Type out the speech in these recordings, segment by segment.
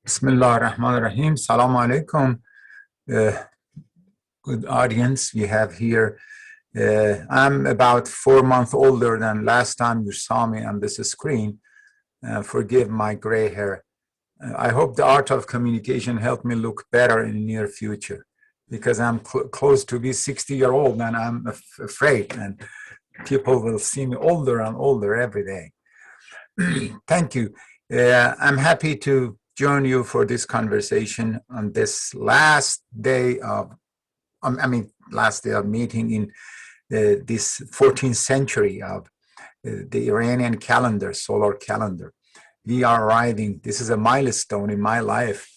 Bismillah ar-Rahman ar-Rahim. Salaam alaikum. Good audience we have here. I'm about 4 months older than last time you saw me on this screen. Forgive my gray hair. I hope the art of communication helped me look better in the near future, because I'm close to be 60-year-old and I'm afraid, and people will see me older and older every day. Thank you. I'm happy to join you for this conversation on this last day of meeting in this 14th century of the Iranian calendar, solar calendar. We are arriving. This is a milestone in my life.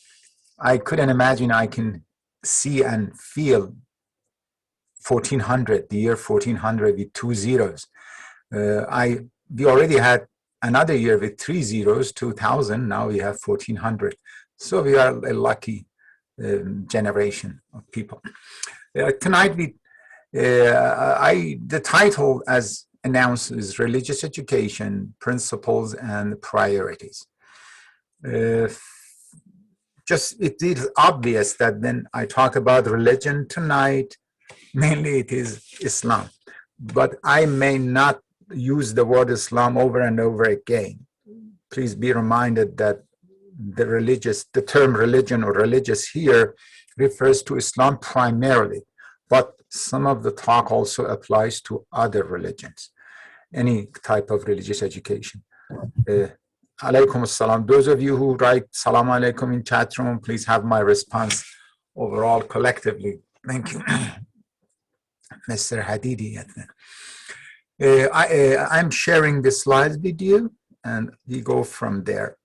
I couldn't imagine I can see and feel 1400, the year 1400 with 2 zeros. We already had another year with 3 zeros, 2000. Now we have 1400. So we are a lucky generation of people. Tonight, the title, as announced, is Religious Education, Principles and Priorities. It is obvious that when I talk about religion tonight, mainly it is Islam. But I may not use the word Islam over and over again. Please be reminded that the term religion or religious here refers to Islam primarily, but some of the talk also applies to other religions, any type of religious education. Alaykum assalam. Those of you who write salam alaikum in chat room, please have my response overall collectively. Thank you. Mr. Hadidi. I'm sharing the slides with you, and we go from there.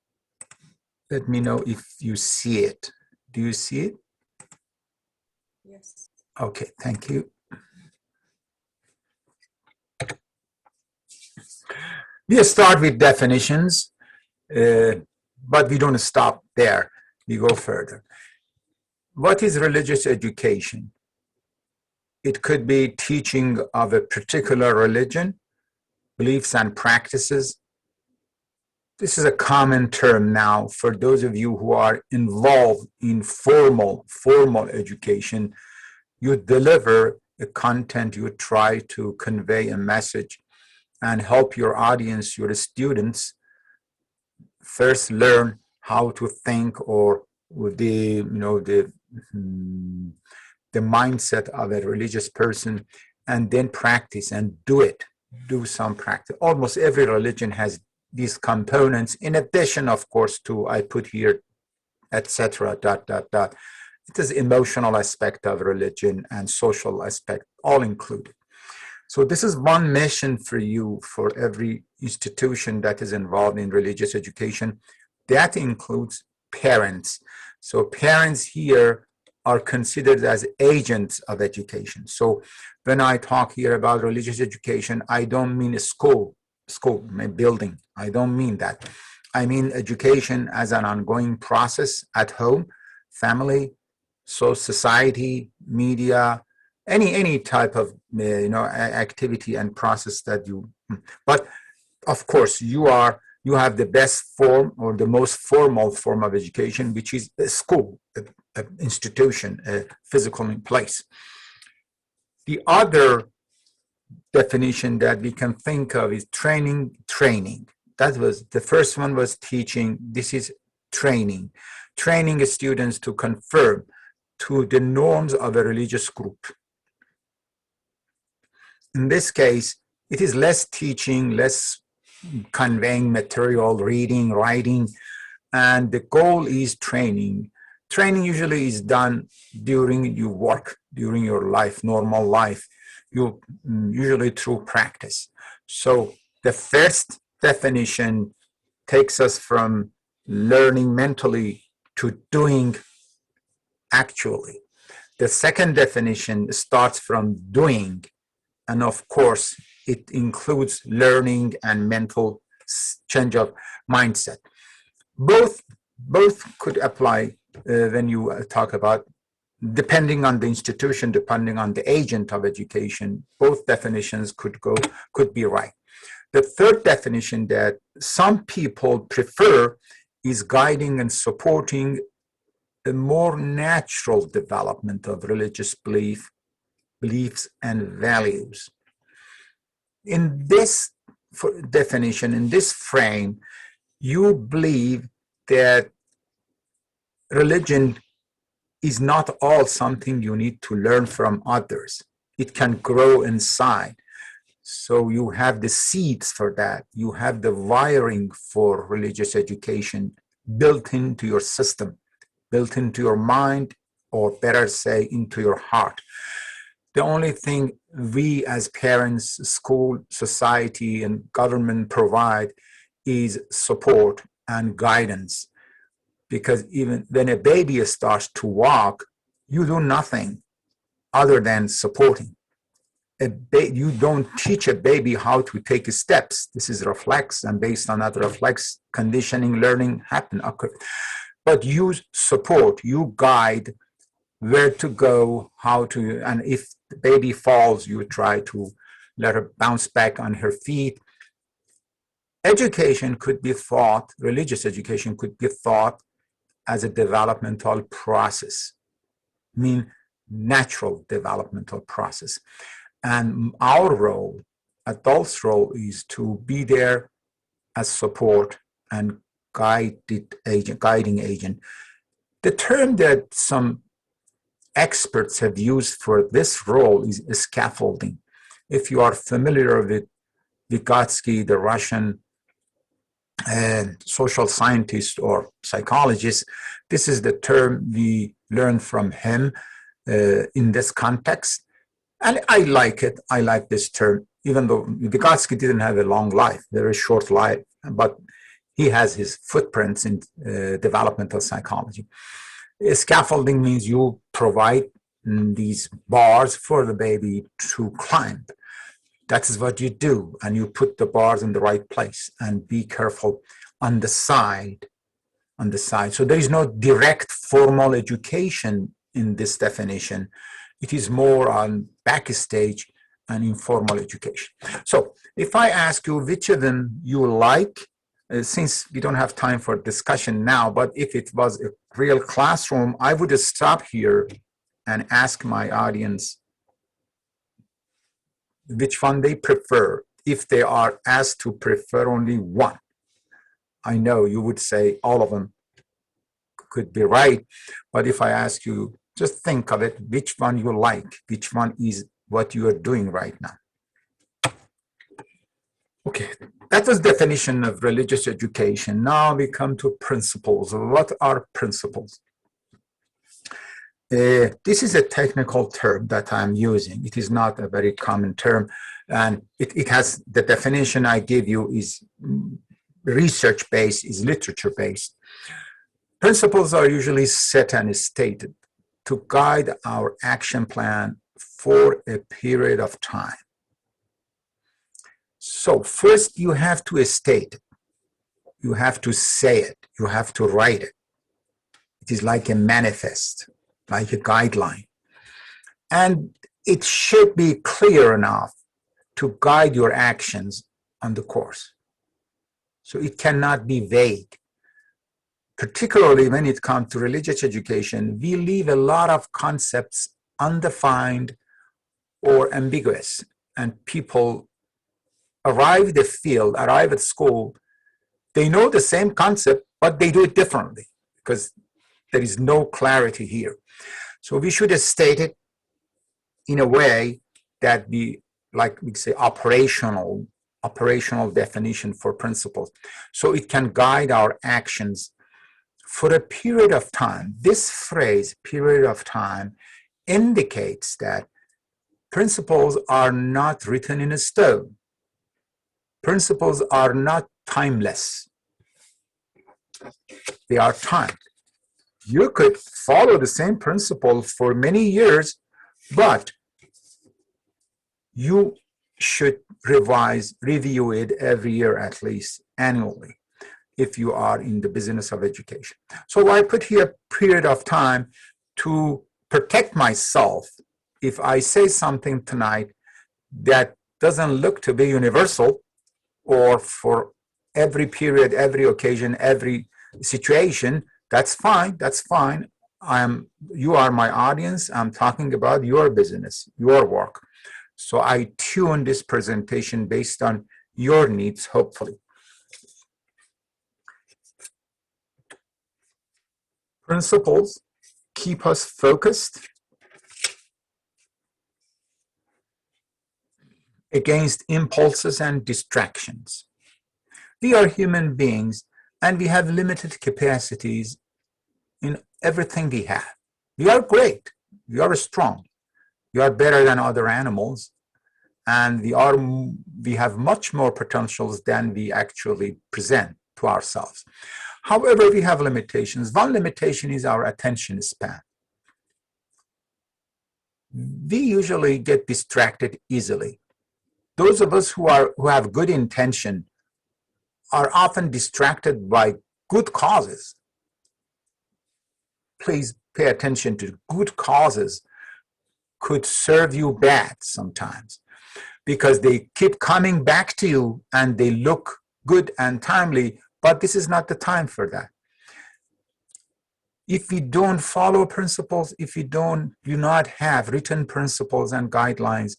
Let me know if you see it. Do you see it? Yes. Okay, thank you. We start with definitions, but we don't stop there. We go further. What is religious education? It could be teaching of a particular religion, beliefs and practices. This is a common term now for those of you who are involved in formal education. You deliver a content, you try to convey a message and help your audience, your students, first learn how to think, or the mindset of a religious person, and then practice and do some practice. Almost every religion has these components, in addition, of course, to, I put here, etc., ... It is emotional aspect of religion and social aspect, all included. So this is one mission for you, for every institution that is involved in religious education. That includes parents. So parents here are considered as agents of education. So when I talk here about religious education, I don't mean a school, a building. I don't mean that. I mean education as an ongoing process at home, family, so society, media, any type of activity and process that you. But of course, you have the best form or the most formal form of education, which is a school, an institution, a physical place. The other definition that we can think of is training. That was the first one, was teaching. This is training students to conform to the norms of a religious group. In this case, it is less teaching, less conveying material, reading, writing, and the goal is training. Training usually is done during your work, during your life, normal life, usually through practice. So the first definition takes us from learning mentally to doing actually. The second definition starts from doing, and of course, it includes learning and mental change of mindset. Both could apply when you talk about, depending on the institution, depending on the agent of education, both definitions could be right. The third definition that some people prefer is guiding and supporting a more natural development of religious beliefs and values. In this definition, in this frame, you believe that religion is not all something you need to learn from others. It can grow inside. So you have the seeds for that. You have the wiring for religious education built into your system, built into your mind, or better say, into your heart. The only thing we as parents, school, society, and government provide is support and guidance. Because even when a baby starts to walk, you do nothing other than supporting. You don't teach a baby how to take steps. This is reflex, and based on that reflex, conditioning, learning occur. But you support, you guide where to go, how to, and if the baby falls, you try to let her bounce back on her feet. Education could be thought, religious education could be thought as a developmental process, natural developmental process. And our role, adults' role, is to be there as support and guiding agent. The term that some experts have used for this role is scaffolding. If you are familiar with Vygotsky, the Russian social scientist or psychologist, this is the term we learned from him in this context. And I like it. I like this term, even though Vygotsky didn't have a long life, very short life, but he has his footprints in developmental psychology. Scaffolding means you provide these bars for the baby to climb. That is what you do, and you put the bars in the right place and be careful on the side. So there is no direct formal education in this definition. It is more on backstage and informal education. So if I ask you which of them you like, since we don't have time for discussion now, but if it was a real classroom, I would stop here and ask my audience which one they prefer, if they are asked to prefer only one. I know you would say all of them could be right, but if I ask you, just think of it, which one you like, which one is what you are doing right now. Okay, that was definition of religious education. Now we come to principles. What are principles? This is a technical term that I'm using. It is not a very common term, and it has, the definition I give you is research-based, is literature-based. Principles are usually set and stated to guide our action plan for a period of time. So first you have to state it. You have to say it. You have to write it. It is like a manifest, like a guideline. And it should be clear enough to guide your actions on the course. So it cannot be vague. Particularly when it comes to religious education, we leave a lot of concepts undefined or ambiguous, and people arrive at school, they know the same concept, but they do it differently because there is no clarity here. So we should state it in a way that we, like we say, operational definition for principles. So it can guide our actions for a period of time. This phrase, period of time, indicates that principles are not written in stone. Principles are not timeless. They are timed. You could follow the same principle for many years, but you should review it every year, at least annually, if you are in the business of education. So I put here period of time to protect myself. If I say something tonight that doesn't look to be universal, or for every period, every occasion, every situation, that's fine. That's fine. You are my audience. I'm talking about your business, your work. So I tune this presentation based on your needs, hopefully. Principles keep us focused against impulses and distractions. We are human beings and we have limited capacities in everything we have. We are great. We are strong. We are better than other animals. And we have much more potentials than we actually present to ourselves. However, we have limitations. One limitation is our attention span. We usually get distracted easily. Those of us who have good intention are often distracted by good causes. Please pay attention to good causes could serve you bad sometimes because they keep coming back to you and they look good and timely, but this is not the time for that. If we don't follow principles, if we do not have written principles and guidelines,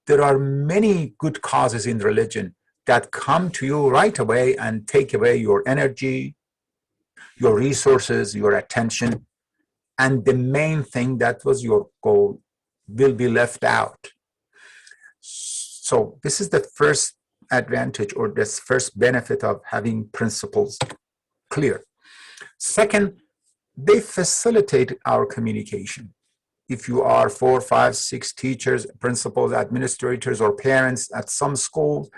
there are many good causes in religion that come to you right away and take away your energy, your resources, your attention, and the main thing that was your goal will be left out. So this is the first advantage or this first benefit of having principles clear. Second, they facilitate our communication. If you are 4, 5, 6 teachers, principals, administrators, or parents at some schools,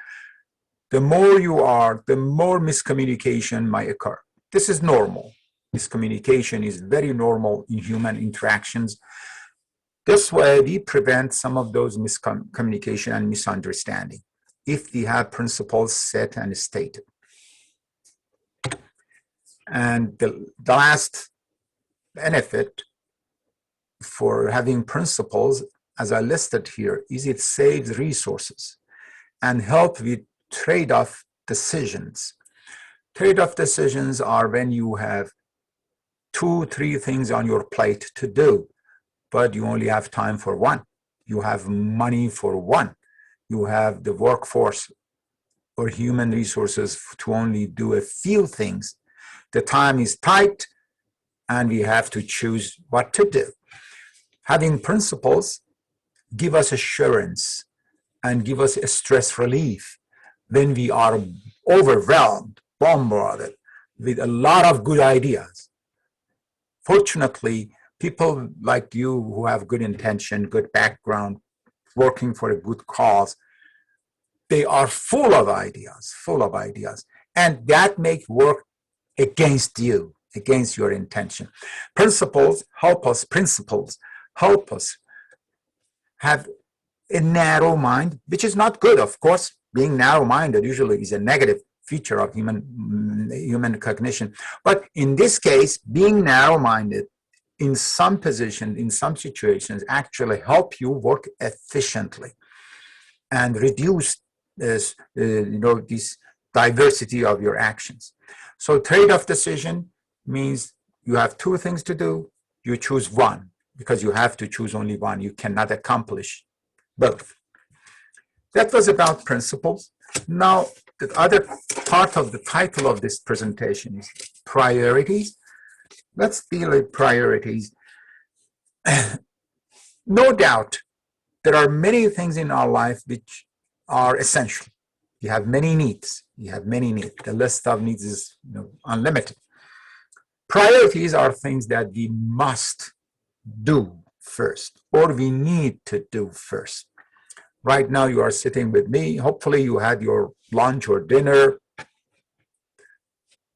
the more you are, the more miscommunication might occur. This is normal. Miscommunication is very normal in human interactions. This way, we prevent some of those miscommunication and misunderstanding if we have principles set and stated. And the last benefit for having principles, as I listed here, is it saves resources and help with trade-off decisions. Trade-off decisions are when you have 2, 3 things on your plate to do, but you only have time for one. You have money for one. You have the workforce or human resources to only do a few things. The time is tight and we have to choose what to do. Having principles give us assurance and give us a stress relief when we are overwhelmed, bombarded with a lot of good ideas. Fortunately, people like you who have good intention, good background, working for a good cause, they are full of ideas, and that makes work against you, against your intention. Principles help us have a narrow mind, which is not good, of course. Being narrow-minded usually is a negative feature of human cognition. But in this case, being narrow-minded in some positions, in some situations, actually help you work efficiently and reduce this diversity of your actions. So trade-off decision means you have 2 things to do, you choose one, because you have to choose only one. You cannot accomplish both. That was about principles. Now, the other part of the title of this presentation is priorities. Let's deal with priorities. No doubt, there are many things in our life which are essential. You have many needs. The list of needs is unlimited. Priorities are things that we must do first, or we need to do first. Right now, you are sitting with me. Hopefully, you had your lunch or dinner.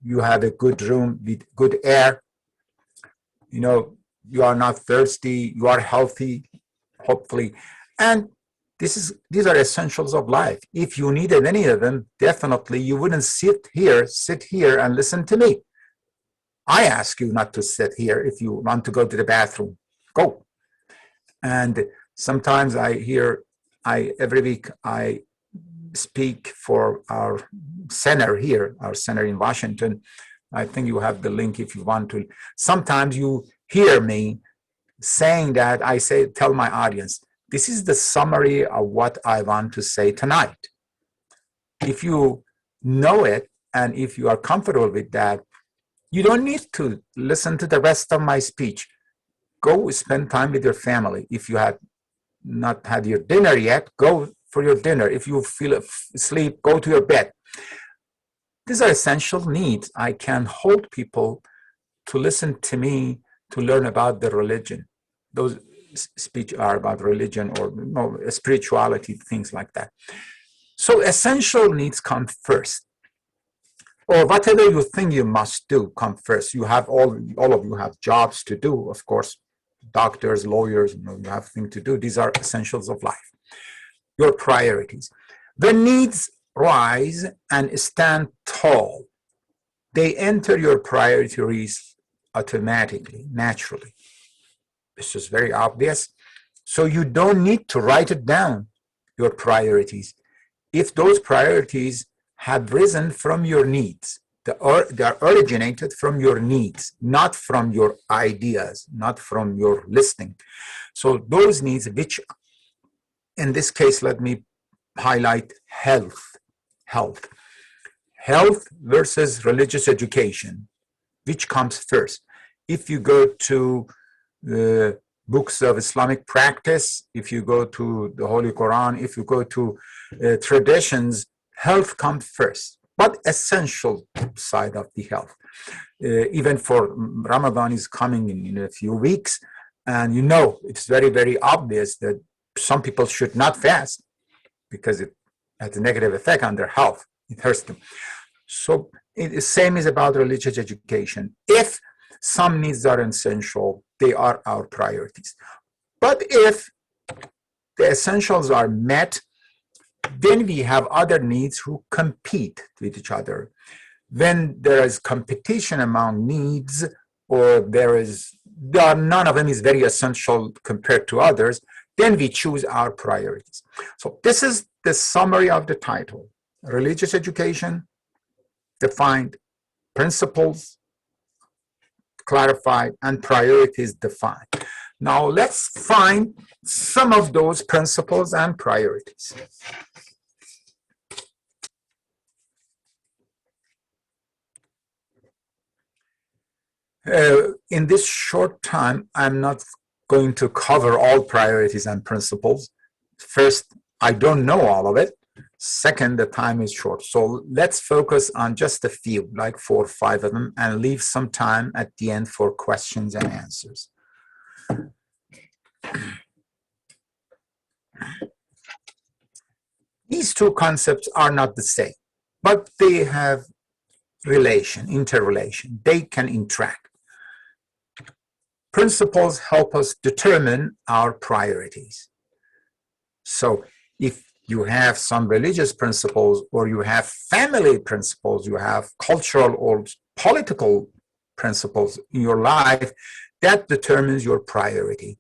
You have a good room with good air. You are not thirsty. You are healthy, hopefully. And these are essentials of life. If you needed any of them, definitely you wouldn't sit here and listen to me. I ask you not to sit here. If you want to go to the bathroom, go. And sometimes every week I speak for our center here, our center in Washington, I think you have the link if you want to. Sometimes you hear me saying that, I say, tell my audience, this is the summary of what I want to say tonight. If you know it, and if you are comfortable with that, you don't need to listen to the rest of my speech. Go spend time with your family. If you have not had your dinner yet, go for your dinner. If you feel asleep, go to your bed. These are essential needs. I can hold people to listen to me, to learn about the religion. Those speech are about religion or spirituality, things like that. So essential needs come first. Or whatever you think you must do come first. You have all of you have jobs to do, of course. Doctors, lawyers, you have things to do. These are essentials of life. Your priorities. When needs rise and stand tall, they enter your priorities automatically, naturally. It's just very obvious. So you don't need to write it down, your priorities. If those priorities have risen from your needs, they are originated from your needs, not from your ideas, not from your listening. So those needs, which in this case, let me highlight health. Health versus religious education, which comes first? If you go to the books of Islamic practice, if you go to the Holy Quran, if you go to traditions, health comes first, but essential side of the health. Even for Ramadan is coming in a few weeks, and it's very, very obvious that some people should not fast because it has a negative effect on their health. It hurts them. So the same is about religious education. If some needs are essential, they are our priorities. But if the essentials are met, then we have other needs who compete with each other. When there is competition among needs, or none of them is very essential compared to others, then we choose our priorities. So this is the summary of the title. Religious education, defined, principles clarified, and priorities defined. Now let's find some of those principles and priorities. In this short time, I'm not going to cover all priorities and principles. First, I don't know all of it. Second, the time is short. So let's focus on just a few, like 4 or 5 of them, and leave some time at the end for questions and answers. These two concepts are not the same, but they have interrelation. They can interact. Principles help us determine our priorities. So if you have some religious principles, or you have family principles, you have cultural or political principles in your life, that determines your priority.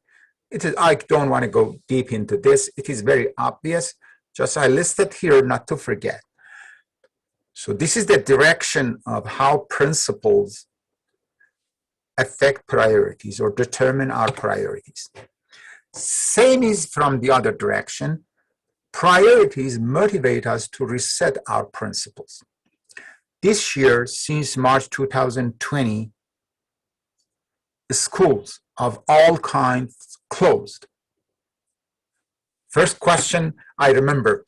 I don't want to go deep into this. It is very obvious. Just I listed here not to forget. So this is the direction of how principles affect priorities or determine our priorities. Same is from the other direction. Priorities motivate us to reset our principles. This year, since March 2020, schools of all kinds closed. First question I remember,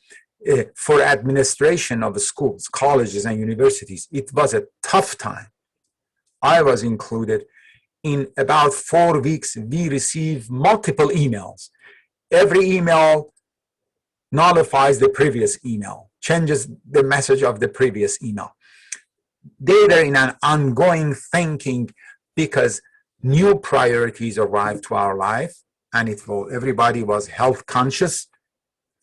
for administration of the schools, colleges, and universities, it was a tough time. I was included. In about 4 weeks, we received multiple emails. Every email nullifies the previous email, changes the message of the previous email. They were in an ongoing thinking because new priorities arrived to our life, and everybody was health conscious.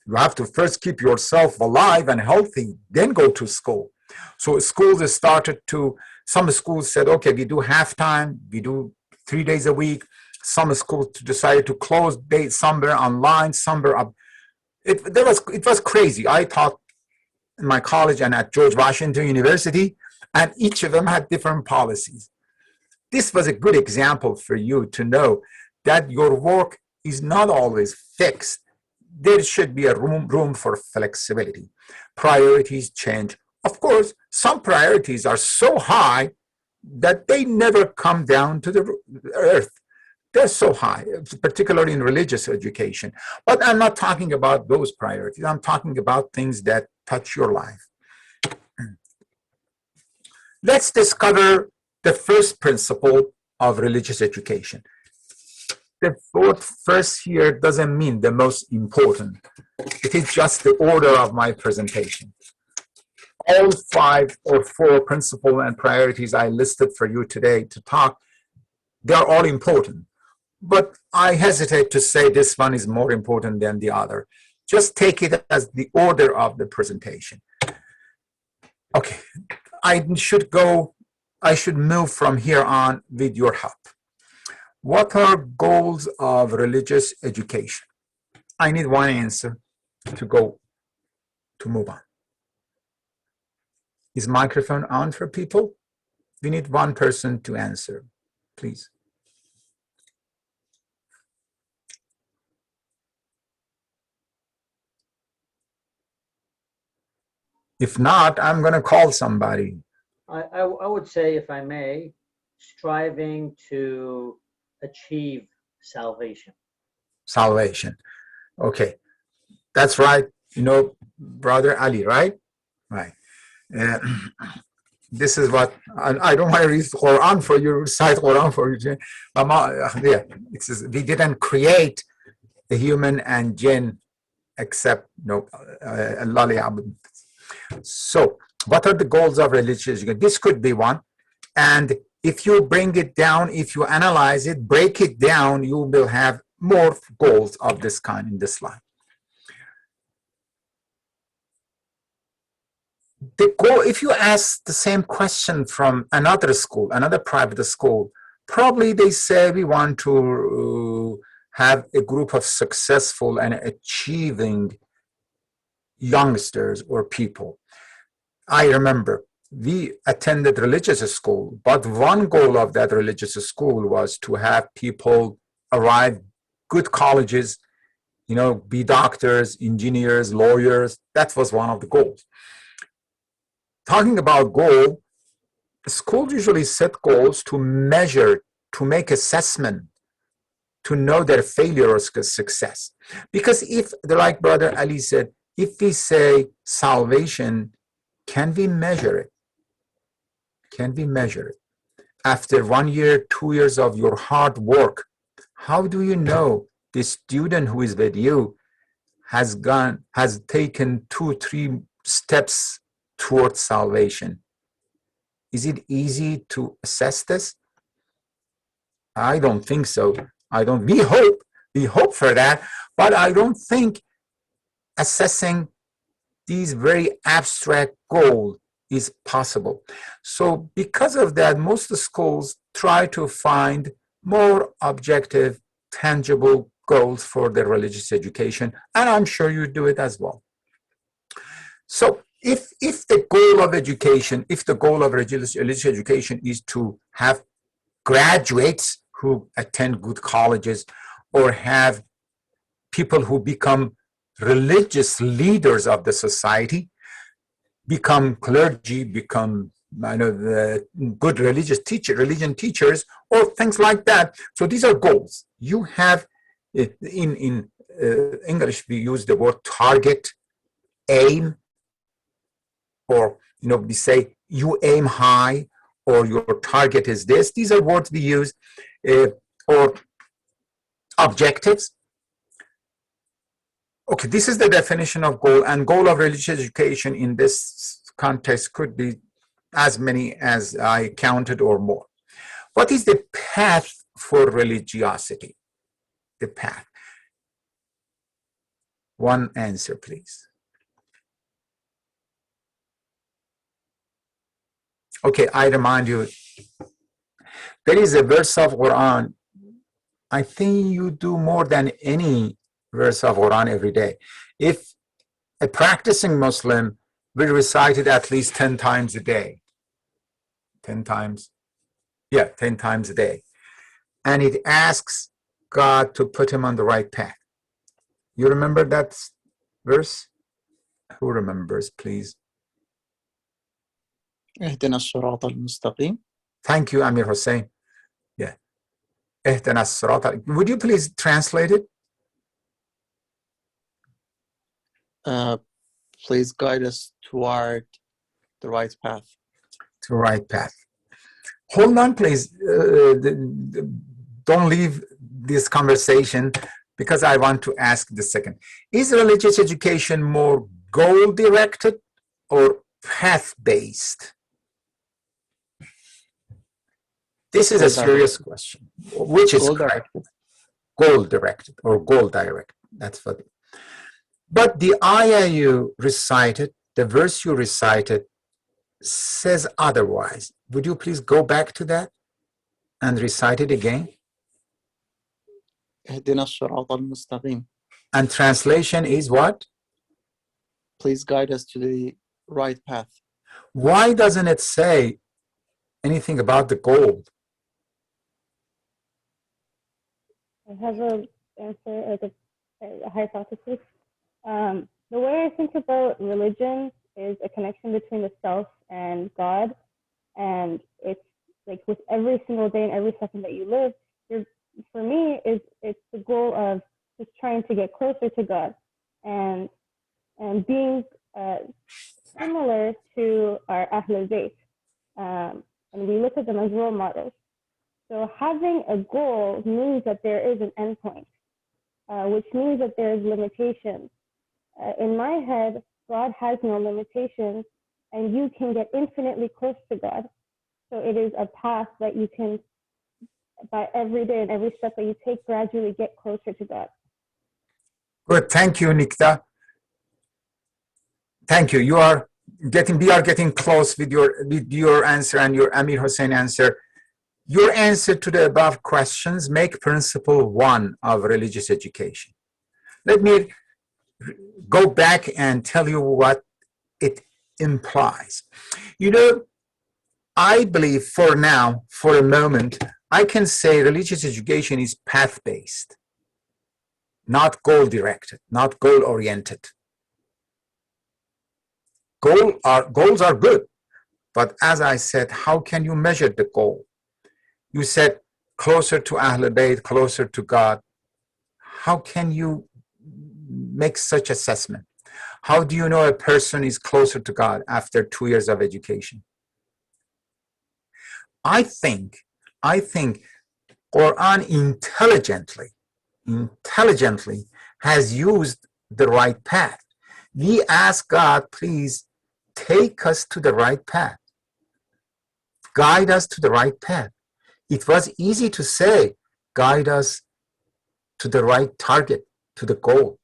You have to first keep yourself alive and healthy, then go to school. So schools started some schools said, okay, we do half-time, we do 3 days a week. Some schools decided to close, some were online, some were up. It was crazy. I taught in my college and at George Washington University. And each of them had different policies. This was a good example for you to know that your work is not always fixed. There should be a room for flexibility. Priorities change. Of course, some priorities are so high that they never come down to the earth. They're so high, particularly in religious education. But I'm not talking about those priorities. I'm talking about things that touch your life. Let's discover the first principle of religious education. The word first here doesn't mean the most important. It is just the order of my presentation. All 5 or 4 principles and priorities I listed for you today to talk, they're all important. But I hesitate to say this one is more important than the other. Just take it as the order of the presentation. Okay, I should move from here on with your help. What are goals of religious education? I need one answer to move on. Is microphone on for people? We need one person to answer, please. If not, I'm going to call somebody. I would say, if I may, striving to achieve salvation. Salvation. Okay. That's right. You know, Brother Ali, right? Right. This is what, I don't want to read Quran for you, recite Quran for you. Yeah, it says, we didn't create the human and jinn except, Allah. So, what are the goals of religious education? This could be one. And if you bring it down, if you analyze it, break it down, you will have more goals of this kind in this slide. The goal, if you ask the same question from another school, another private school, probably they say we want to have a group of successful and achieving youngsters or people. I remember we attended religious school, but one goal of that religious school was to have people arrive good colleges, be doctors, engineers, lawyers. That was one of the goals. Talking about goal, schools usually set goals to measure, to make assessment, to know their failure or success. Because if, like Brother Ali said, if we say salvation, can we measure it? Can we measure it? After 1 year, 2 years of your hard work, how do you know the student who is with you has taken 2, 3 steps towards salvation? Is it easy to assess this? I don't think so. We hope for that, but I don't think assessing these very abstract goals is possible. So because of that, most schools try to find more objective, tangible goals for their religious education, and I'm sure you do it as well. So if the goal of education, if the goal of religious education is to have graduates who attend good colleges or have people who become religious leaders of the society, become clergy, become the good religion teachers, or things like that. So these are goals. You have, in English, we use the word target, aim, or we say you aim high, or your target is this. These are words we use, or objectives. Okay, this is the definition of goal, and goal of religious education in this context could be as many as I counted or more. What is the path for religiosity? The path. One answer, please. Okay, I remind you, there is a verse of Quran. I think you do more than any verse of Quran every day. If a practicing Muslim will recite it at least 10 times a day, 10 times. Yeah, 10 times a day. And it asks God to put him on the right path. You remember that verse? Who remembers, please? اهدنا الصراط المستقيم. Thank you, Amir Hussein. Yeah. اهدنا الصراط. Would you please translate it? Please guide us toward the right path. To right path. Hold on, please. Don't leave this conversation because I want to ask the second. Is religious education more goal-directed or path-based? This is a serious question. Which is correct? Goal-directed or goal-directed. That's what. But the ayah you recited, the verse you recited, says otherwise. Would you please go back to that and recite it again? اهدنا الصراط المستقيم. And translation is what? Please guide us to the right path. Why doesn't it say anything about the goal? I have an answer, like a hypothesis. The way I think about religion is a connection between the self and God, and it's like with every single day and every second that you live, for me, it's the goal of just trying to get closer to God, and being similar to our Ahlul Bayt, and we look at them as role models. So having a goal means that there is an endpoint, which means that there is limitations. In my head, God has no limitations, and you can get infinitely close to God. So it is a path that you can, by every day and every step that you take, gradually get closer to God. Good. Thank you, Nikta. Thank you. We are getting close with your answer and your Amir Hussein answer. Your answer to the above questions make principle 1 of religious education. Let me go back and tell you what it implies. You know, I believe for now, for a moment, I can say religious education is path-based, not goal-directed, not goal-oriented. Goals are good, but as I said, how can you measure the goal? You said closer to Ahlul Bayt, closer to God. How can you make such assessment? How do you know a person is closer to God after 2 years of education? I think Quran intelligently has used the right path. We ask God, please take us to the right path. Guide us to the right path. It was easy to say, guide us to the right target, to the goal.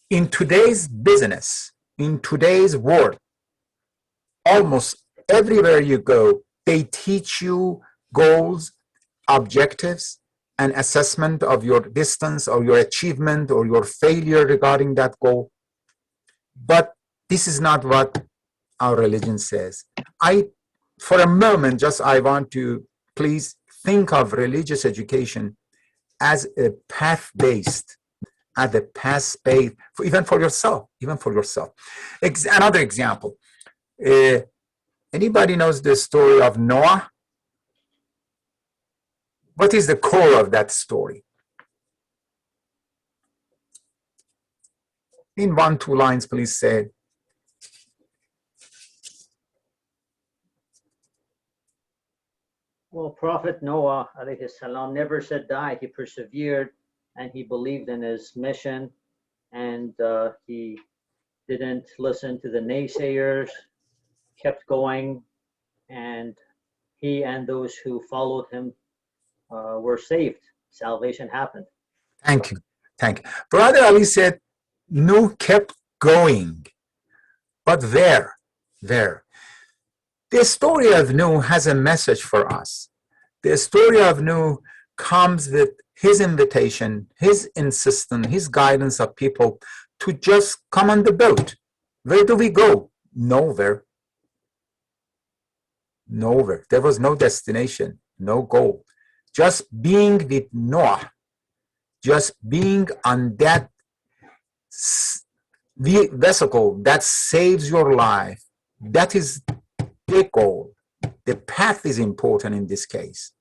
In today's business, in today's world, almost everywhere you go, they teach you goals, objectives, and assessment of your distance or your achievement or your failure regarding that goal. But this is not what our religion says. For a moment, I want to please think of religious education as a path-based, even for yourself. Another example. Anybody knows the story of Noah? What is the core of that story? In 1-2 lines, please say it. Well, Prophet Noah, alayhi salam, never said die. He persevered and he believed in his mission, and he didn't listen to the naysayers, kept going, and he and those who followed him were saved. Salvation happened. Thank you. Brother Ali said, Nuh kept going, but where? The story of Nuh has a message for us. The story of Nuh comes with his invitation, his insistence, his guidance of people to just come on the boat. Where do we go? Nowhere. Nowhere. There was no destination, no goal. Just being with Noah, just being on that vesicle that saves your life, that is the goal. The path is important in this case.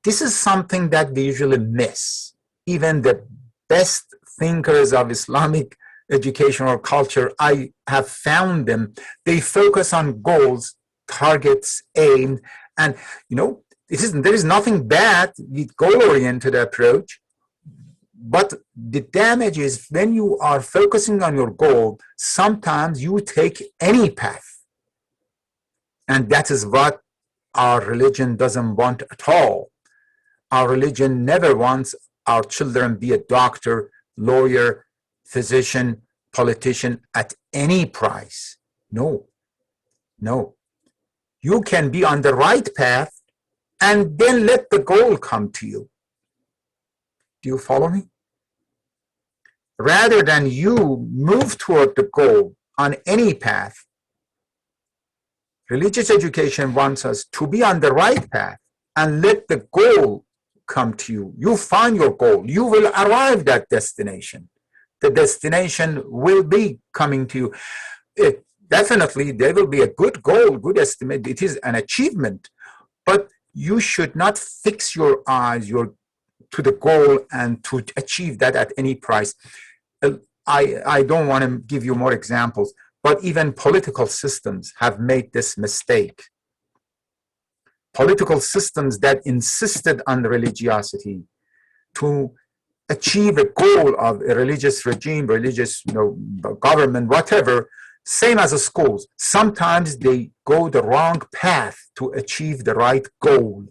This is something that we usually miss. Even the best thinkers of Islamic education or culture, I have found them, they focus on goals, targets, aim, and there is nothing bad with goal-oriented approach, but the damage is when you are focusing on your goal, sometimes you take any path. And that is what our religion doesn't want at all. Our religion never wants our children be a doctor, lawyer, physician, politician at any price. No, no. You can be on the right path and then let the goal come to you. Do you follow me? Rather than you move toward the goal on any path, religious education wants us to be on the right path and let the goal come to you. You find your goal. You will arrive at that destination. The destination will be coming to you. Definitely, there will be a good goal, good estimate. It is an achievement. But you should not fix your eyes to the goal and to achieve that at any price. I don't want to give you more examples, but even political systems have made this mistake. Political systems that insisted on religiosity to achieve a goal of a religious regime, religious government, whatever, same as the schools. Sometimes they go the wrong path to achieve the right goal,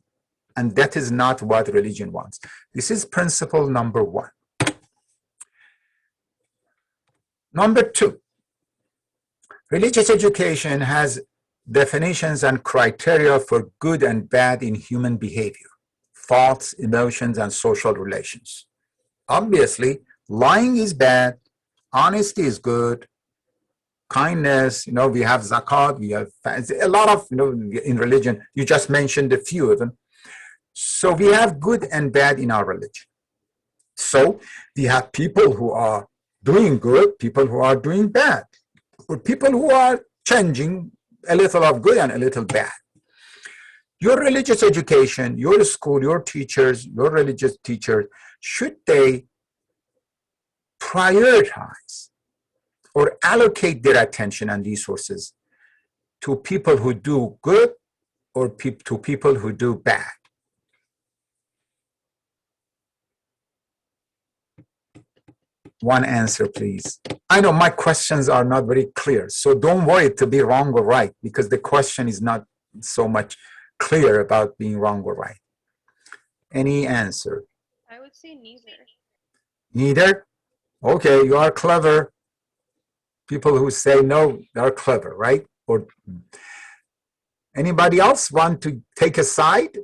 and that is not what religion wants. This is principle number one. Number two, religious education has definitions and criteria for good and bad in human behavior, thoughts, emotions, and social relations. Obviously, lying is bad, honesty is good, kindness, we have zakat, we have a lot of, in religion, you just mentioned a few of them. So we have good and bad in our religion. So we have people who are doing good, people who are doing bad, or people who are changing a little of good and a little bad. Your religious education, your school, your teachers, your religious teachers, should they prioritize or allocate their attention and resources to people who do good or to people who do bad? One answer, please. I know my questions are not very clear, so don't worry to be wrong or right, because the question is not so much clear about being wrong or right. Any answer? I would say neither. Neither? Okay, you are clever. People who say no, they're clever, right? Or anybody else want to take a side?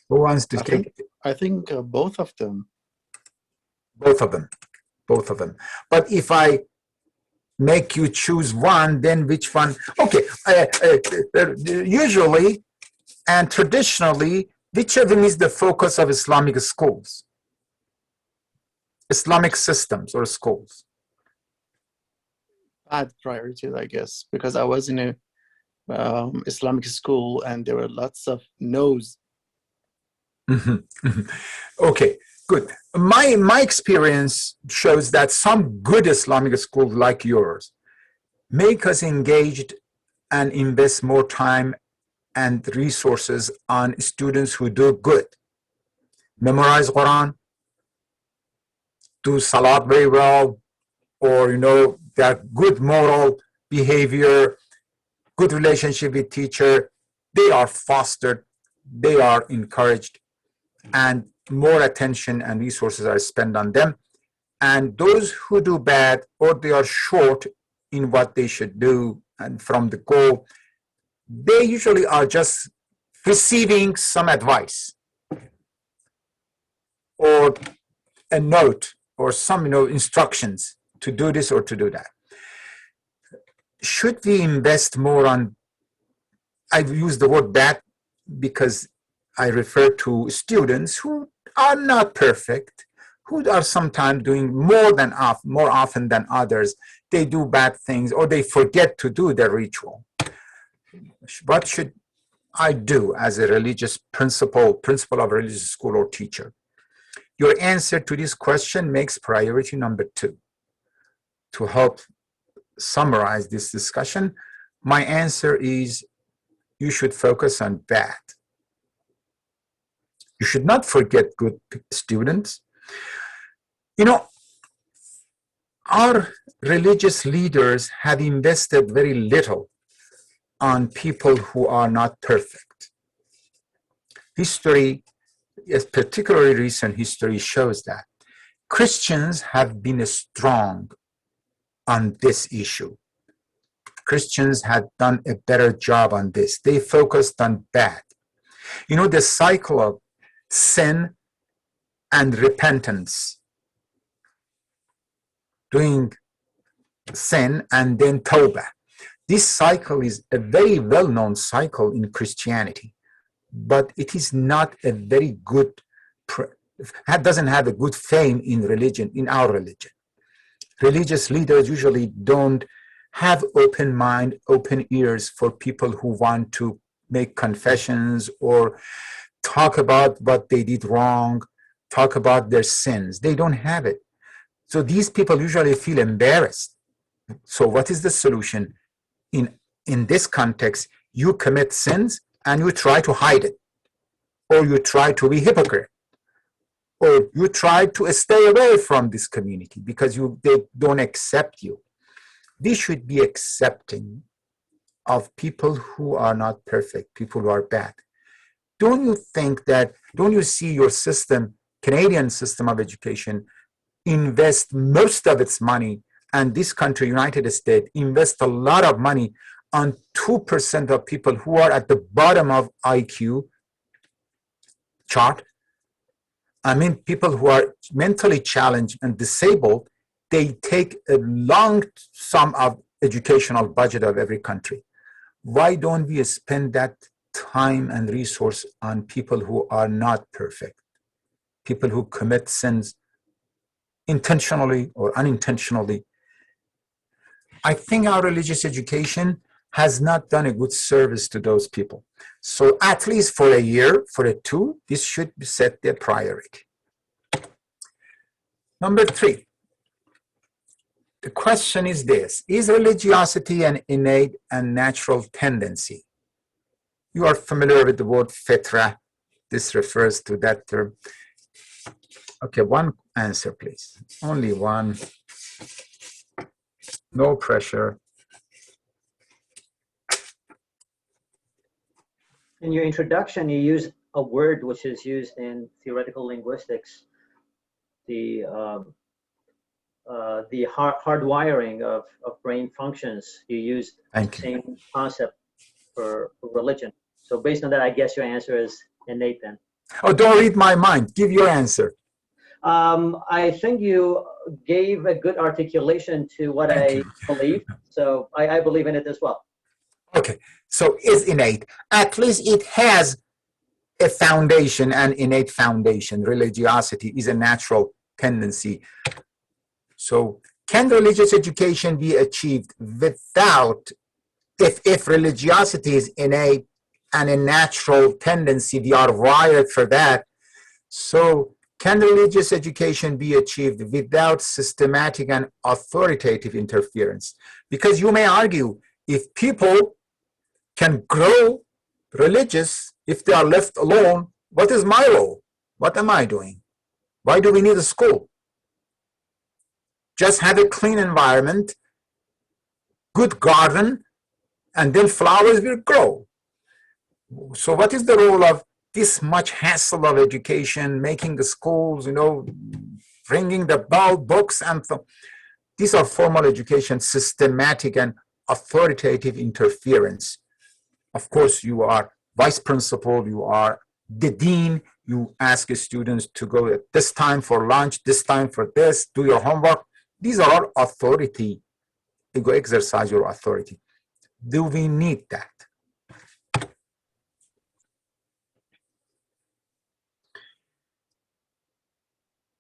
Who wants to take? I think both of them. Both of them. Both of them. But if I make you choose one, then which one? Okay, usually and traditionally, which of them is the focus of Islamic schools? Islamic systems or schools? Bad priorities, I guess, because I was in a Islamic school and there were lots of no's. Okay, good. My experience shows that some good Islamic schools like yours make us engaged and invest more time and resources on students who do good. Memorize Quran, do Salat very well, or that good moral behavior, good relationship with teacher. They are fostered, they are encouraged, and more attention and resources are spent on them. And those who do bad, or they are short in what they should do and from the goal, they usually are just receiving some advice or a note or some instructions to do this or to do that. Should we invest more on, I use the word bad because I refer to students who are not perfect, who are sometimes doing more often than others. They do bad things or they forget to do the ritual. What should I do as a religious principal of a religious school or teacher? Your answer to this question makes priority number 2. To help summarize this discussion, my answer is you should focus on bad. You should not forget good students. You know, our religious leaders have invested very little on people who are not perfect. History, particularly recent history, shows that Christians have been strong on this issue. Christians had done a better job on this. They focused on bad. You know, the cycle of sin and repentance, doing sin and then tawbah. This cycle is a very well-known cycle in Christianity, but it is not a very good, doesn't have a good fame in religion, in our religion. Religious leaders usually don't have open mind, open ears for people who want to make confessions or talk about what they did wrong, talk about their sins. They don't have it. So these people usually feel embarrassed. So what is the solution? In this context, you commit sins and you try to hide it, or you try to be hypocrite, or you try to stay away from this community because they don't accept you. We should be accepting of people who are not perfect, people who are bad. Don't you see your system, Canadian system of education, invest most of its money, and this country, United States, invest a lot of money on 2% of people who are at the bottom of IQ chart. I mean, people who are mentally challenged and disabled, they take a long sum of educational budget of every country. Why don't we spend that time and resource on people who are not perfect, people who commit sins intentionally or unintentionally? I think our religious education has not done a good service to those people. So at least for a year, for a 2, this should be set their priority. Number 3, the question is this: is religiosity an innate and natural tendency? You are familiar with the word fitra. This refers to that term. Okay, one answer, please. Only one. No pressure. In your introduction, you use a word which is used in theoretical linguistics, the hardwiring of brain functions. You used the same concept for religion. So based on that, I guess your answer is innate then. Oh, don't read my mind. Give your answer. I think you gave a good articulation to what I believe. So I believe in it as well. Okay, so it's innate. At least it has a foundation, an innate foundation. Religiosity is a natural tendency. So can religious education be achieved without, if religiosity is innate and a natural tendency, we are wired for that. So can religious education be achieved without systematic and authoritative interference? Because you may argue, if people can grow religious, if they are left alone, what is my role? What am I doing? Why do we need a school? Just have a clean environment, good garden, and then flowers will grow. So what is the role of this much hassle of education, making the schools, bringing the books, and these are formal education, systematic and authoritative interference. Of course, you are vice principal, you are the dean, you ask students to go at this time for lunch, this time for this, do your homework. These are authority. You go exercise your authority. Do we need that?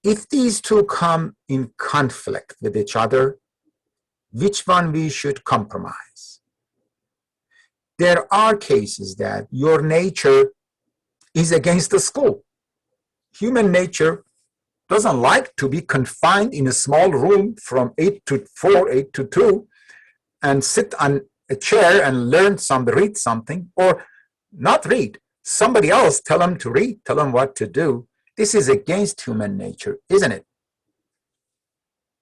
If these two come in conflict with each other, which one we should compromise? There are cases that your nature is against the school. Human nature doesn't like to be confined in a small room from 8 to 4, 8 to 2, and sit on a chair and read something, or not read. Somebody else tell them to read, tell them what to do. This is against human nature, isn't it?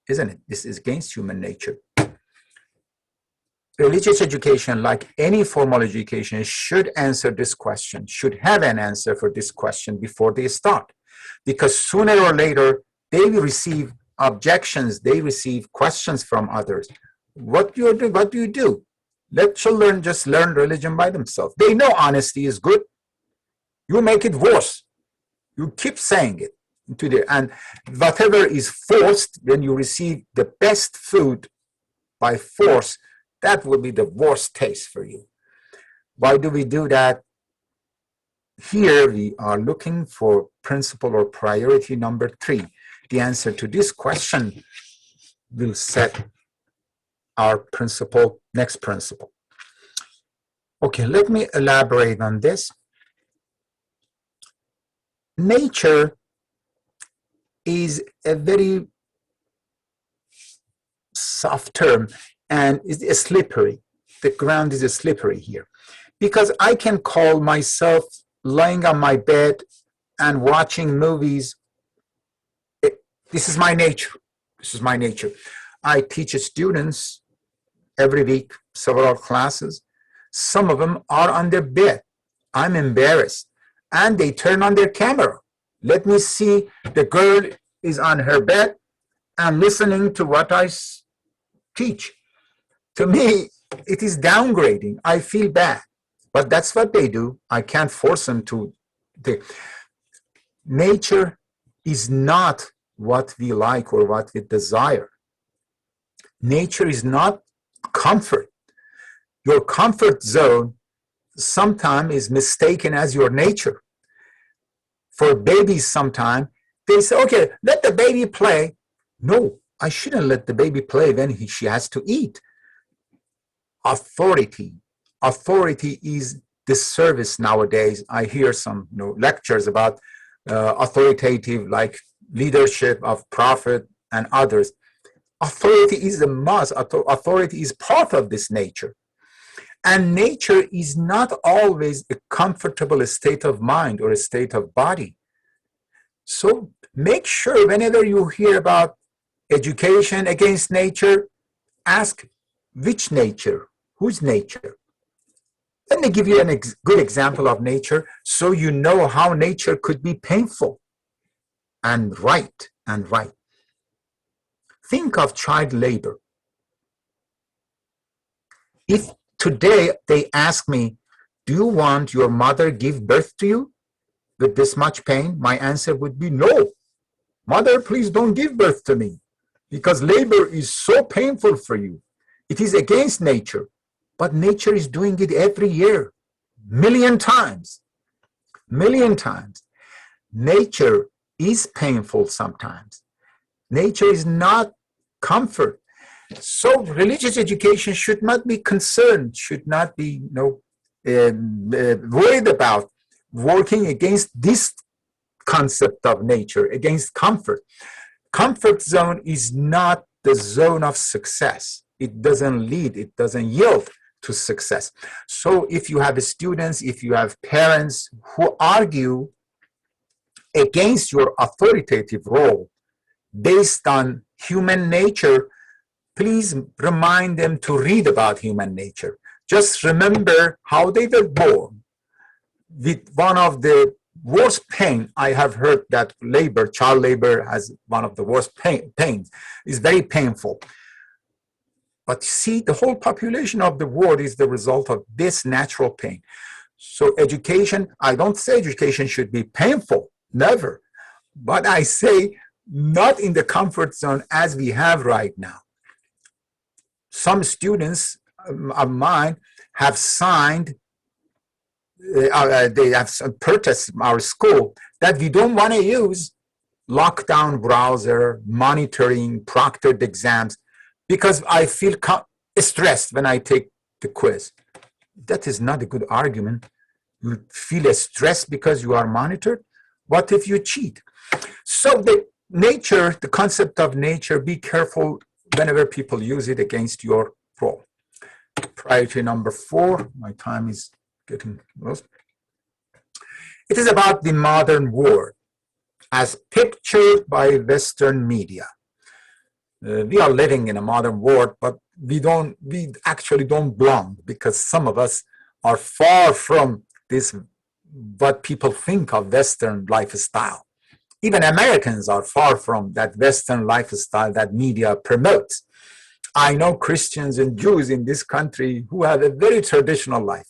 Isn't it? This is against human nature. Religious education, like any formal education, should answer this question, should have an answer for this question before they start. Because sooner or later, they will receive objections, they receive questions from others. What do you do? What do you do? Let children just learn religion by themselves. They know honesty is good. You make it worse. You keep saying it. And whatever is forced, when you receive the best food by force, that will be the worst taste for you. Why do we do that? Here we are looking for principle or priority number 3. The answer to this question will set our principle, next principle. Okay, let me elaborate on this. Nature is a very soft term and is slippery. The ground is slippery here. Because I can call myself lying on my bed and watching movies. This is my nature. This is my nature. I teach students every week, several classes. Some of them are on their bed. I'm embarrassed. And they turn on their camera. Let me see the girl is on her bed and listening to what I teach. To me, it is downgrading. I feel bad. But that's what they do. I can't force them to. Nature is not what we like or what we desire. Nature is not comfort. Your comfort zone sometimes is mistaken as your nature. For babies sometimes, they say, okay, let the baby play. No, I shouldn't let the baby play when she has to eat. Authority. Authority is disservice nowadays. I hear some lectures about authoritative, like leadership of prophet and others. Authority is a must. Authority is part of this nature. And nature is not always a comfortable state of mind or a state of body. So make sure whenever you hear about education against nature, ask which nature, whose nature? Let me give you a good example of nature so you know how nature could be painful and right. Think of child labor. If today they ask me, do you want your mother give birth to you with this much pain? My answer would be no. Mother, please don't give birth to me because labor is so painful for you. It is against nature, but nature is doing it every year, million times. Nature is painful sometimes. Nature is not comfort. So religious education should not be concerned, should not be worried about working against this concept of nature, against comfort. Comfort zone is not the zone of success. It doesn't lead, it doesn't yield to success. So if you have students, if you have parents who argue against your authoritative role based on human nature, please remind them to read about human nature. Just remember how they were born with one of the worst pain. I have heard that labor, child labor, has one of the worst pains. It's very painful. But see, the whole population of the world is the result of this natural pain. So education, I don't say education should be painful, never. But I say not in the comfort zone as we have right now. Some students of mine have signed, they have protested our school that we don't want to use lockdown browser, monitoring, proctored exams, because I feel stressed when I take the quiz. That is not a good argument. You feel stressed because you are monitored? What if you cheat? So the nature, the concept of nature, be careful whenever people use it against your role. Priority number 4, my time is getting close. It is about the modern world as pictured by Western media. We are living in a modern world, but we actually don't belong, because some of us are far from this, what people think of Western lifestyle. Even Americans are far from that Western lifestyle that media promotes. I know Christians and Jews in this country who have a very traditional life.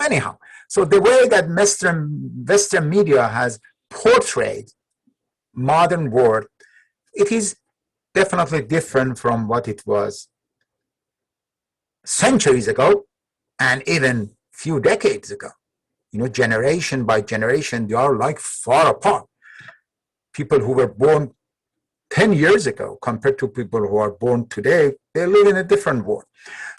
Anyhow, so the way that Western media has portrayed modern world, it is definitely different from what it was centuries ago and even few decades ago. You know, generation by generation, they are like far apart. People who were born 10 years ago compared to people who are born today, they live in a different world.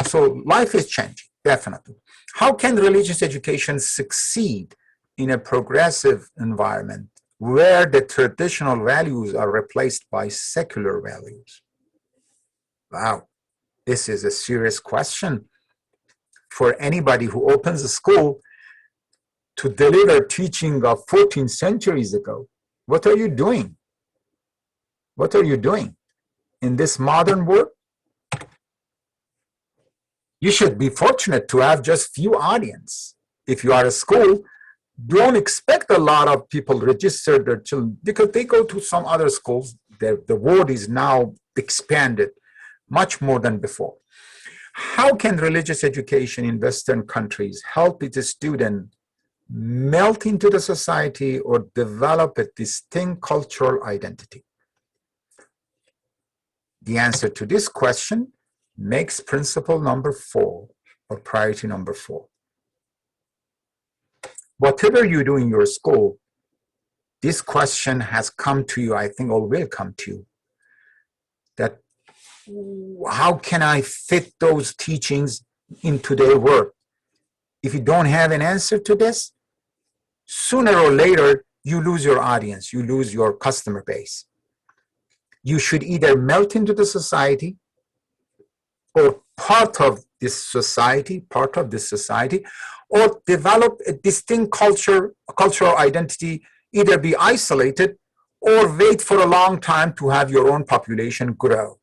So life is changing, definitely. How can religious education succeed in a progressive environment where the traditional values are replaced by secular values? Wow, this is a serious question for anybody who opens a school to deliver teaching of 14 centuries ago. What are you doing? What are you doing in this modern world? You should be fortunate to have just few audience. If you are a school, don't expect a lot of people register their children, because they go to some other schools. The world is now expanded much more than before. How can religious education in Western countries help its student melt into the society or develop a distinct cultural identity? The answer to this question makes principle number 4, or priority number 4. Whatever you do in your school, this question has come to you, I think, or will come to you, that how can I fit those teachings into their work? If you don't have an answer to this, sooner or later, you lose your audience, you lose your customer base. You should either melt into the society or part of this society, or develop a distinct cultural identity, either be isolated or wait for a long time to have your own population grow.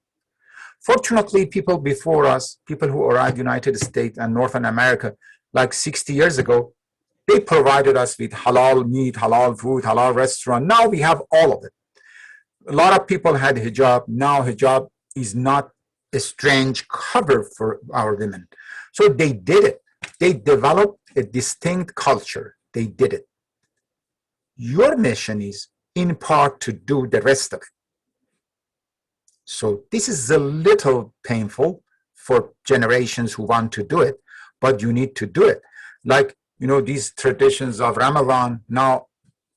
Fortunately, people before us, people who arrived in the United States and Northern America, like 60 years ago, they provided us with halal meat, halal food, halal restaurant. Now we have all of it. A lot of people had hijab. Now hijab is not a strange cover for our women. So they did it. They developed a distinct culture. They did it. Your mission is, in part, to do the rest of it. So this is a little painful for generations who want to do it, but you need to do it. Like, you know, these traditions of Ramezan, now,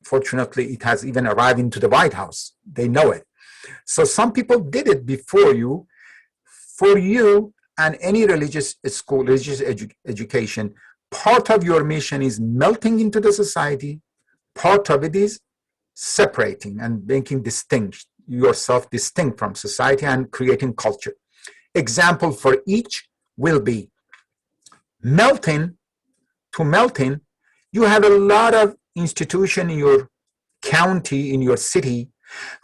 fortunately, it has even arrived into the White House. They know it. So some people did it before you. For you and any religious school, religious education, part of your mission is melting into the society. Part of it is separating and making yourself distinct from society and creating culture. Example for each will be melting. To melting, you have a lot of institutions in your county, in your city,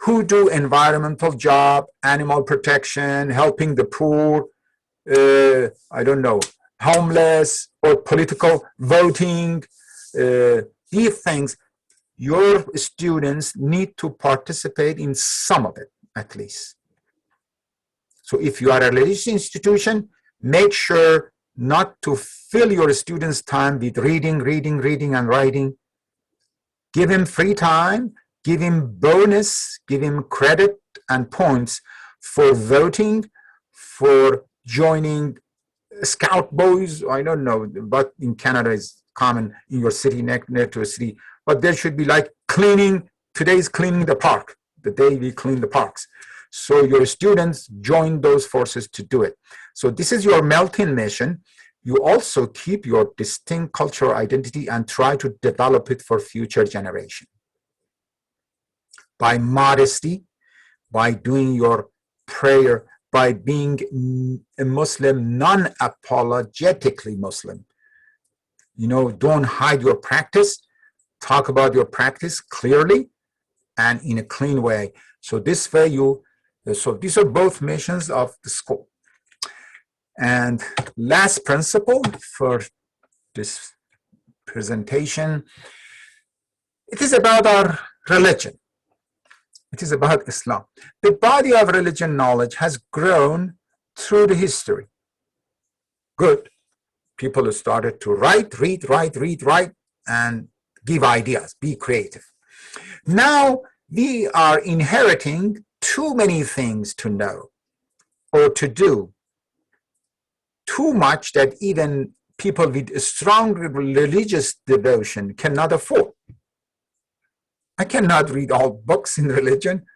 who do environmental job, animal protection, helping the poor, I don't know, homeless, or political voting, these things. Your students need to participate in some of it, at least. So if you are a religious institution, make sure not to fill your students' time with reading, and writing. Give them free time give him bonus, give him credit and points for voting, for joining Scout boys. I don't know, but in Canada is common in your city, near to a city. But there should be like cleaning. Today's cleaning the park, the day we clean the parks. So your students join those forces to do it. So this is your melting mission. You also keep your distinct cultural identity and try to develop it for future generation. By modesty, by doing your prayer, by being a Muslim, non-apologetically Muslim. You know, don't hide your practice. Talk about your practice clearly and in a clean way. So this way so these are both missions of the school. And last principle for this presentation, it is about our religion. It is about Islam. The body of religion knowledge has grown through the history. Good. People started to write, and give ideas, be creative. Now we are inheriting too many things to know or to do. Too much that even people with a strong religious devotion cannot afford. I cannot read all books in religion,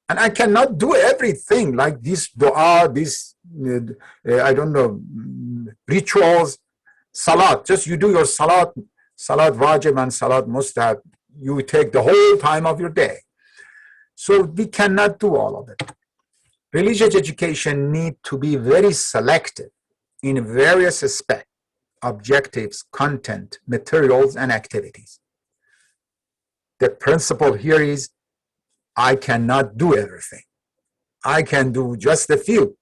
and I cannot do everything like this dua, this, I don't know, rituals, salat. Just you do your salat wajib and salat mustahab. You take the whole time of your day. So we cannot do all of it. Religious education needs to be very selective in various aspects, objectives, content, materials, and activities. The principle here is I cannot do everything. I can do just a few.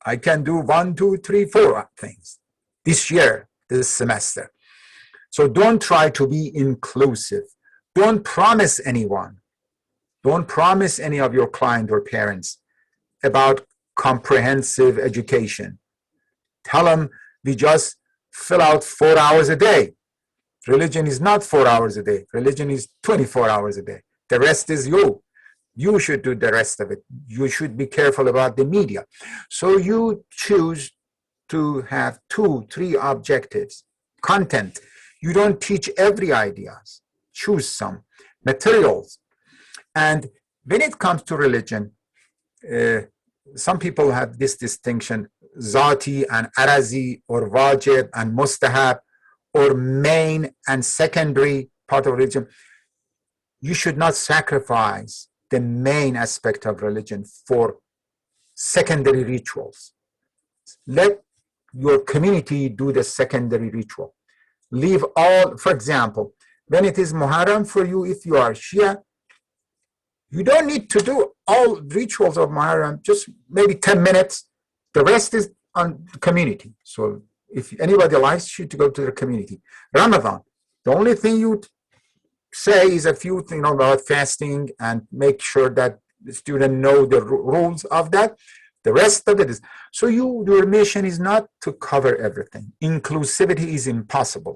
I can do 1, 2, 3, 4 things this year, this semester. So don't try to be inclusive. Don't promise anyone. Don't promise any of your client or parents about comprehensive education. Tell them we just fill out 4 hours a day. Religion is not 4 hours a day. Religion is 24 hours a day. The rest is you. You should do the rest of it. You should be careful about the media. So you choose to have 2, 3 objectives. Content. You don't teach every ideas. Choose some. Materials. And when it comes to religion, some people have this distinction, zati and arazi, or wajib and mustahab, or main and secondary part of religion. You should not sacrifice the main aspect of religion for secondary rituals. Let your community do the secondary ritual. Leave all, for example, when it is Muharram for you, if you are Shia, you don't need to do all rituals of Muharram, just maybe 10 minutes. The rest is on the community. So if anybody likes you to go to the community. Ramadan, the only thing you say is a few things about fasting and make sure that the student know the rules of that. The rest of it is, so your mission is not to cover everything. Inclusivity is impossible.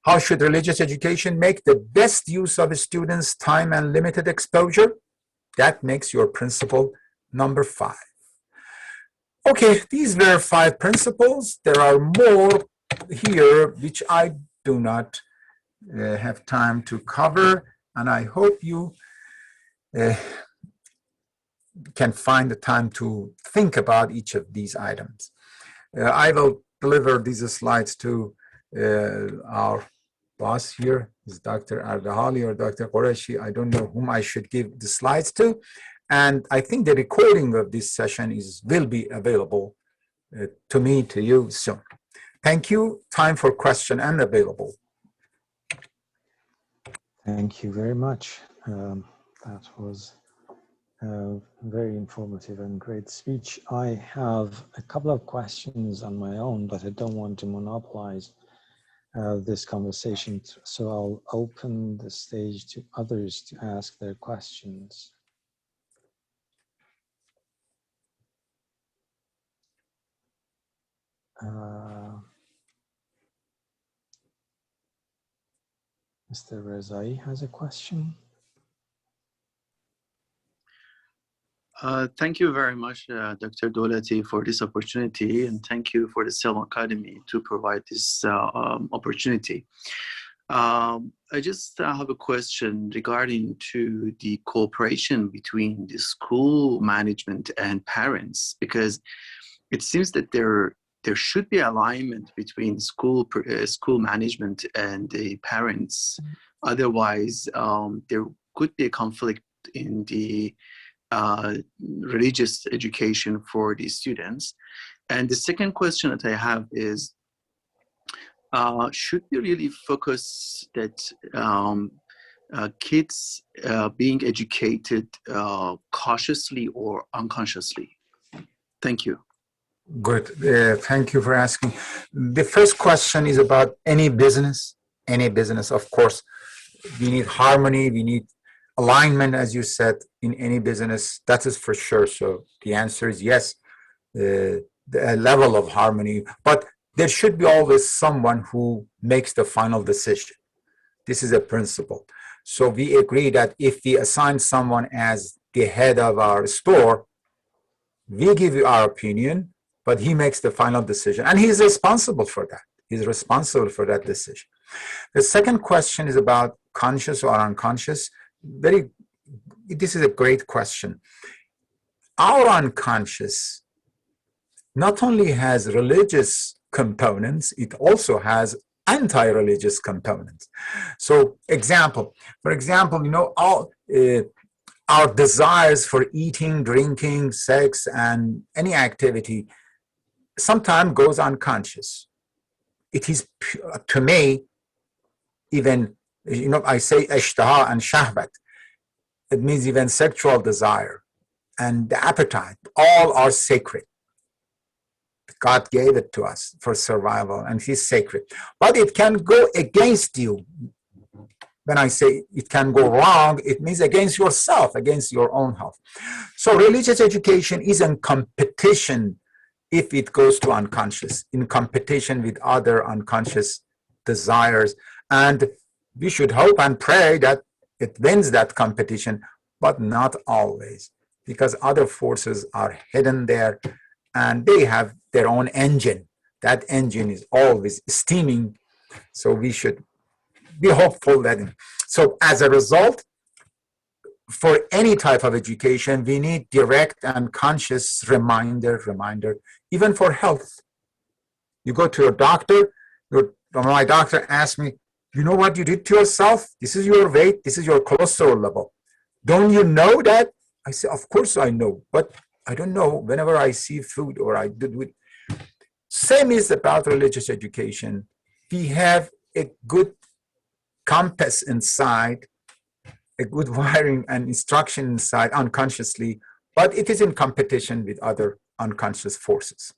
How should religious education make the best use of a student's time and limited exposure? That makes your principle number 5. Okay, these were 5 principles. There are more here which I do not have time to cover, and I hope you can find the time to think about each of these items. I will deliver these slides to our boss here, is Dr. Ardahali or Dr. Qureshi. I don't know whom I should give the slides to. And I think the recording of this session will be available to me, to you soon. Thank you. Time for question and available. Thank you very much. That was a very informative and great speech. I have a couple of questions on my own, but I don't want to monopolize this conversation. So I'll open the stage to others to ask their questions. Mr. Rezai has a question. Thank you very much, Dr. Dowlati, for this opportunity, and thank you for the Selm Academy to provide this opportunity. I just have a question regarding to the cooperation between the school management and parents, because it seems that there should be alignment between school management and the parents. Otherwise, there could be a conflict in the religious education for the students. And the second question that I have is, should we really focus that kids being educated cautiously or unconsciously? Thank you. Good. Thank you for asking. The first question is about any business. Any business, of course, we need harmony, we need alignment, as you said, in any business. That is for sure. So the answer is yes, the level of harmony, but there should be always someone who makes the final decision. This is a principle. So we agree that if we assign someone as the head of our store, we give you our opinion, but he makes the final decision, and he's responsible for that. He's responsible for that decision. The second question is about conscious or unconscious. This is a great question. Our unconscious not only has religious components, it also has anti-religious components. So for example, you know, all our desires for eating, drinking, sex, and any activity sometimes goes unconscious. It is, to me, even, you know, I say ishtaha and shahbat. It means even sexual desire and the appetite, all are sacred. God gave it to us for survival, and it's sacred. But it can go against you. When I say it can go wrong, it means against yourself, against your own health. So religious education is in competition if it goes to unconscious, in competition with other unconscious desires. And we should hope and pray that it wins that competition, but not always, because other forces are hidden there and they have their own engine. That engine is always steaming. So we should be hopeful that, so as a result, for any type of education, we need direct and conscious reminder, even for health. You go to a doctor, my doctor asked me, you know what you did to yourself? This is your weight, this is your cholesterol level. Don't you know that? I said, of course I know, but I don't know whenever I see food or I do it. Same is about religious education. We have a good compass inside, a good wiring and instruction inside unconsciously, but it is in competition with other unconscious forces.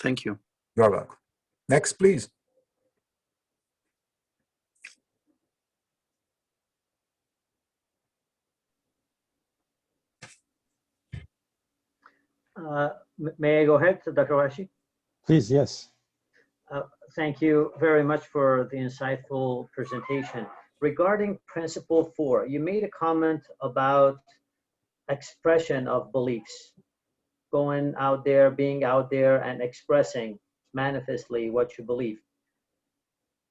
Thank you. You're welcome. Next, please. May I go ahead, Dr. Rashi? Please, yes. Thank you very much for the insightful presentation. Regarding Principle 4, you made a comment about expression of beliefs, going out there, being out there, and expressing manifestly what you believe.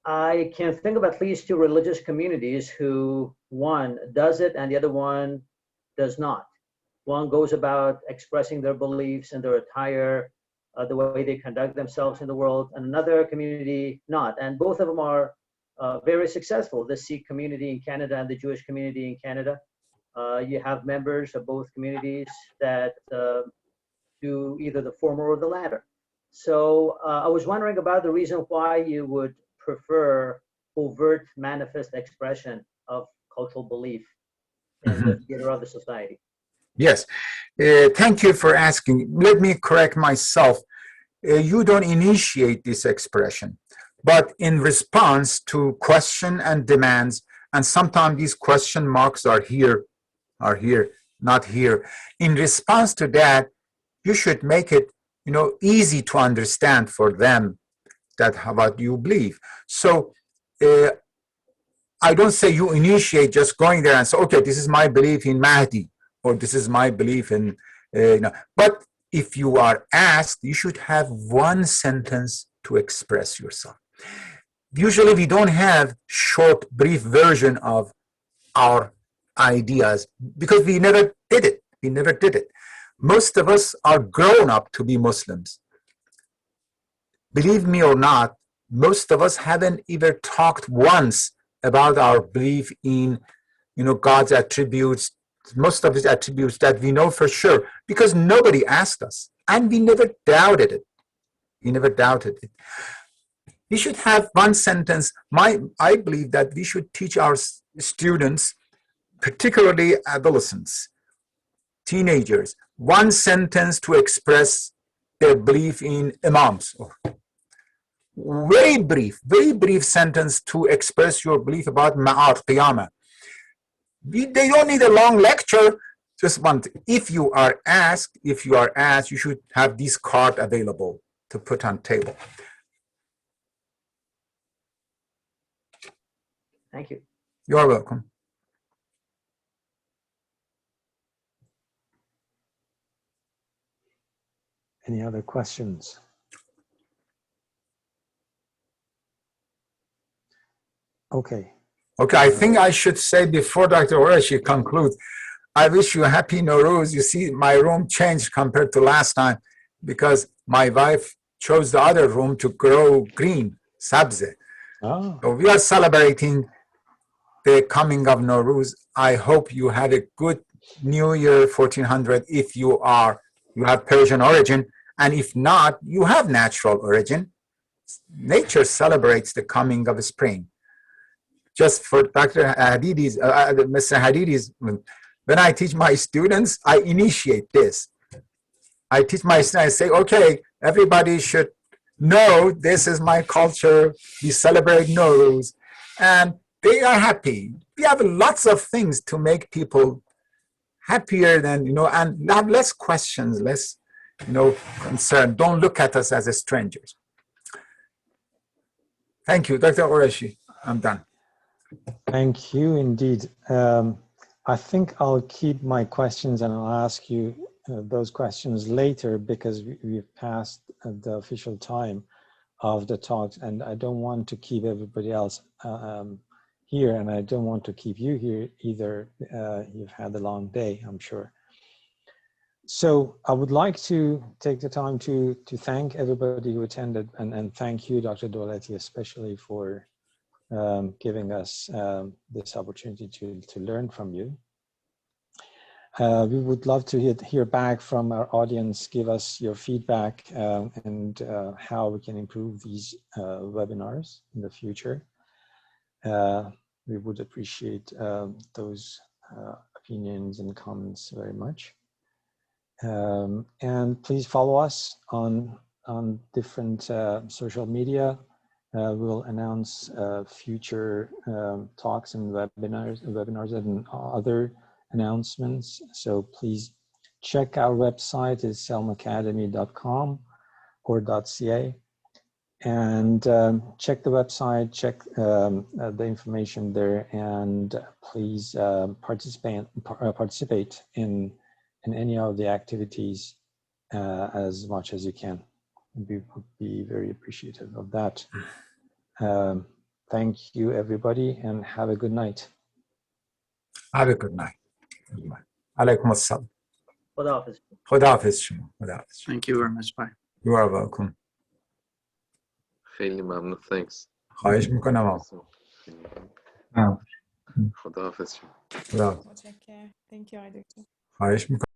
I can think of at least two religious communities who one does it and the other one does not. One goes about expressing their beliefs and their attire, the way they conduct themselves in the world, and another community not. And both of them are very successful, the Sikh community in Canada and the Jewish community in Canada. You have members of both communities that do either the former or the latter. So I was wondering about the reason why you would prefer overt manifest expression of cultural belief in the theater of the society. Yes, thank you for asking. Let me correct myself. You don't initiate this expression, but in response to question and demands, and sometimes these question marks are here, not here. In response to that, you should make it, easy to understand for them that what you believe. So I don't say you initiate just going there and say, okay, this is my belief in Mahdi, or this is my belief in, but if you are asked, you should have one sentence to express yourself. Usually we don't have short, brief version of our ideas because we never did it. We never did it. Most of us are grown up to be Muslims. Believe me or not, most of us haven't even talked once about our belief in, God's attributes, most of his attributes that we know for sure, because nobody asked us, and we never doubted it. We never doubted it. We should have one sentence. I believe that we should teach our students, particularly adolescents, teenagers, one sentence to express their belief in imams. Very brief sentence to express your belief about Ma'ad, Qiyamah. They don't need a long lecture, just one thing. If you are asked, you should have this card available to put on table. Thank you. You're welcome. Any other questions? Okay. Okay, I think I should say before Dr. Qureshi concludes, I wish you a happy Nowruz. You see, my room changed compared to last time because my wife chose the other room to grow green, sabze. Oh. So we are celebrating the coming of Nowruz. I hope you had a good New Year 1400 if you have Persian origin, and if not, you have natural origin. Nature celebrates the coming of spring. Just for Dr. Hadidi's, Mr. Hadidi's, when I teach my students, I initiate this. I teach my students, I say, okay, everybody should know this is my culture. We celebrate Nowruz, and they are happy. We have lots of things to make people happier than, and have less questions, less, concern. Don't look at us as strangers. Thank you, Dr. Qureshi. I'm done. Thank you indeed. I think I'll keep my questions and I'll ask you those questions later because we've passed the official time of the talks, and I don't want to keep everybody else here, and I don't want to keep you here either. You've had a long day, I'm sure. So I would like to take the time to thank everybody who attended, and thank you, Dr. Dowlati, especially for giving us this opportunity to learn from you. We would love to hear back from our audience. Give us your feedback and how we can improve these webinars in the future. We would appreciate those opinions and comments very much. And please follow us on different social media. We'll announce future talks and webinars and other announcements. So please check our website. It's selmacademy.com or .ca, and check the website, check the information there, and please participate in any of the activities as much as you can. We would be very appreciative of that. Thank you, everybody, and have a good night. Have a good night. Alaikum assalam. Khudafiz. Khudafiz shuma. Khudafiz. Thank you very much. Bye. You are welcome. خیلی ممنون. Thanks. خواهش میکنم آقا. خداحافظ. خدا. متشکرم. Thank you, Dr. خواهش میکنم.